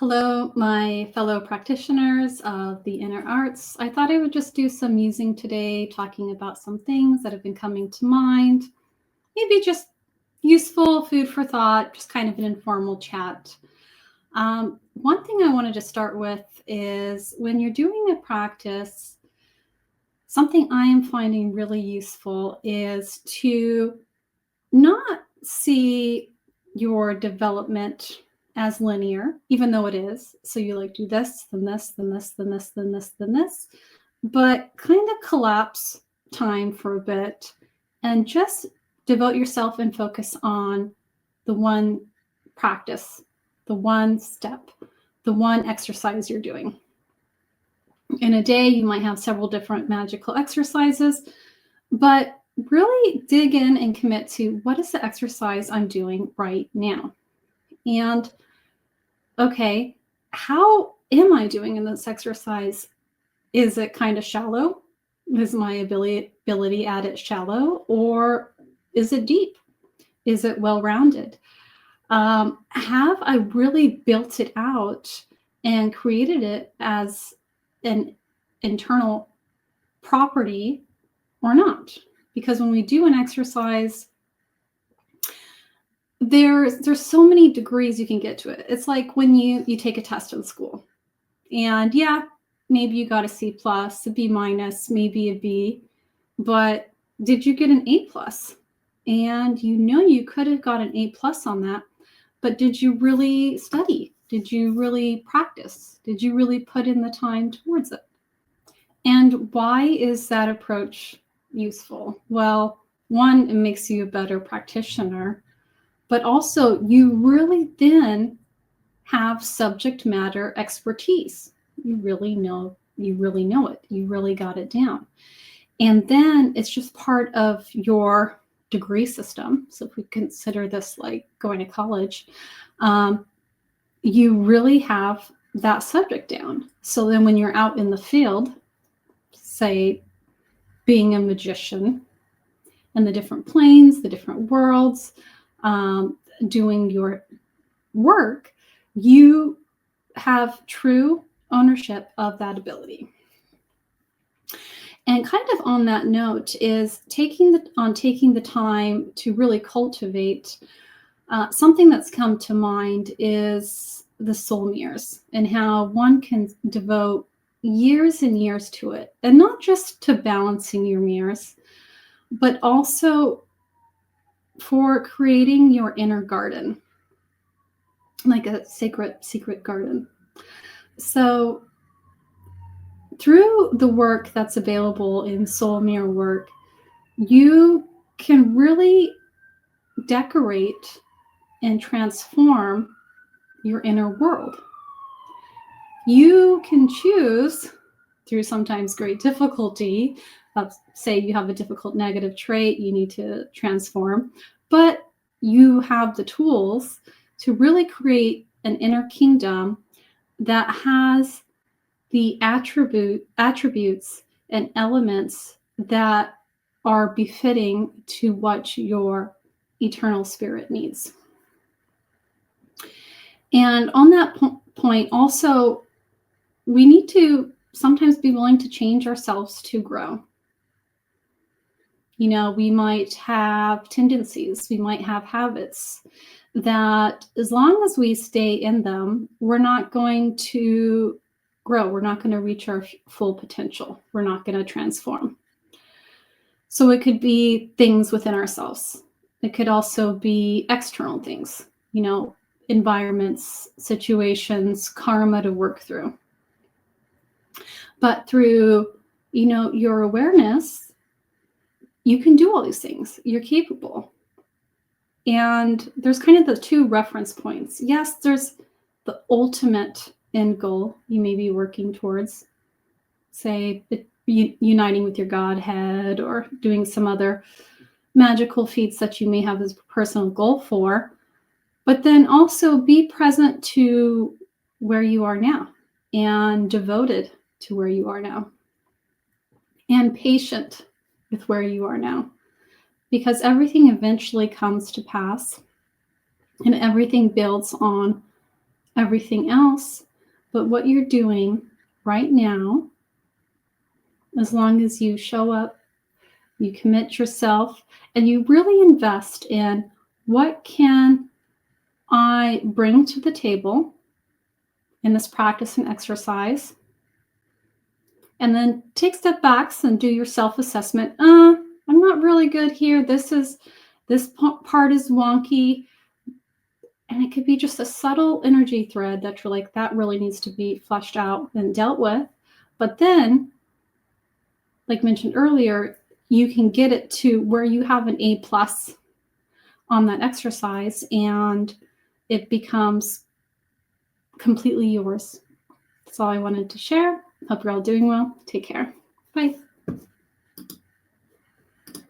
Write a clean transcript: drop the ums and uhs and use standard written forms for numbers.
Hello, my fellow practitioners of the inner arts. I thought I would just do some musing today, talking about some things that have been coming to mind. Maybe just useful food for thought, just kind of an informal chat. One thing I wanted to start with is when you're doing a practice, something I am finding really useful is to not see your development as linear, even though it is. So you like do this, then this, then this, then this, then this, then this, but kind of collapse time for a bit and just devote yourself and focus on the one practice, the one step, the one exercise you're doing. In a day, you might have several different magical exercises, but really dig in and commit to what is the exercise I'm doing right now? And okay, how am I doing in this exercise? Is it kind of shallow? Is my ability at it shallow? Or is it deep? Is it well-rounded? Have I really built it out and created it as an internal property or not? Because when we do an exercise, there's so many degrees you can get to it. It's like when you take a test in school, and yeah, maybe you got a C plus, a B minus, maybe a B, but did you get an A plus? And you could have got an A plus on that, but did you really study? Did you really practice? Did you really put in the time towards it? And why is that approach useful? Well, one, it makes you a better practitioner, but also you really then have subject matter expertise. You really know it. You really got it down. And then it's just part of your degree system. So if we consider this like going to college, you really have that subject down. So then when you're out in the field, say being a magician and the different planes, the different worlds, doing your work, you have true ownership of that ability. And kind of on that note is taking the time to really cultivate. Something that's come to mind is the soul mirrors and how one can devote years and years to it, and not just to balancing your mirrors, but also for creating your inner garden, like a secret garden. So through the work that's available in soul mirror work, you can really decorate and transform your inner world. You can choose, through sometimes great difficulty, say you have a difficult negative trait you need to transform, but you have the tools to really create an inner kingdom that has the attributes and elements that are befitting to what your eternal spirit needs. And on that point, also, we need to sometimes be willing to change ourselves to grow. We might have tendencies, we might have habits that as long as we stay in them, we're not going to grow. We're not going to reach our full potential. We're not going to transform. So it could be things within ourselves. It could also be external things, environments, situations, karma to work through. But through, your awareness, you can do all these things. You're capable. And there's kind of the two reference points. Yes, there's the ultimate end goal you may be working towards, say, uniting with your Godhead or doing some other magical feats that you may have as a personal goal for. But then also be present to where you are now and devoted to where you are now and patient with where you are now, because everything eventually comes to pass and everything builds on everything else, but what you're doing right now, as long as you show up, you commit yourself, and you really invest in what can I bring to the table in this practice and exercise, and then take step backs and do your self-assessment. I'm not really good here. This part is wonky. And it could be just a subtle energy thread that you're like, that really needs to be fleshed out and dealt with. But then, like mentioned earlier, you can get it to where you have an A+ on that exercise and it becomes completely yours. That's all I wanted to share. Hope you're all doing well. Take care. Bye.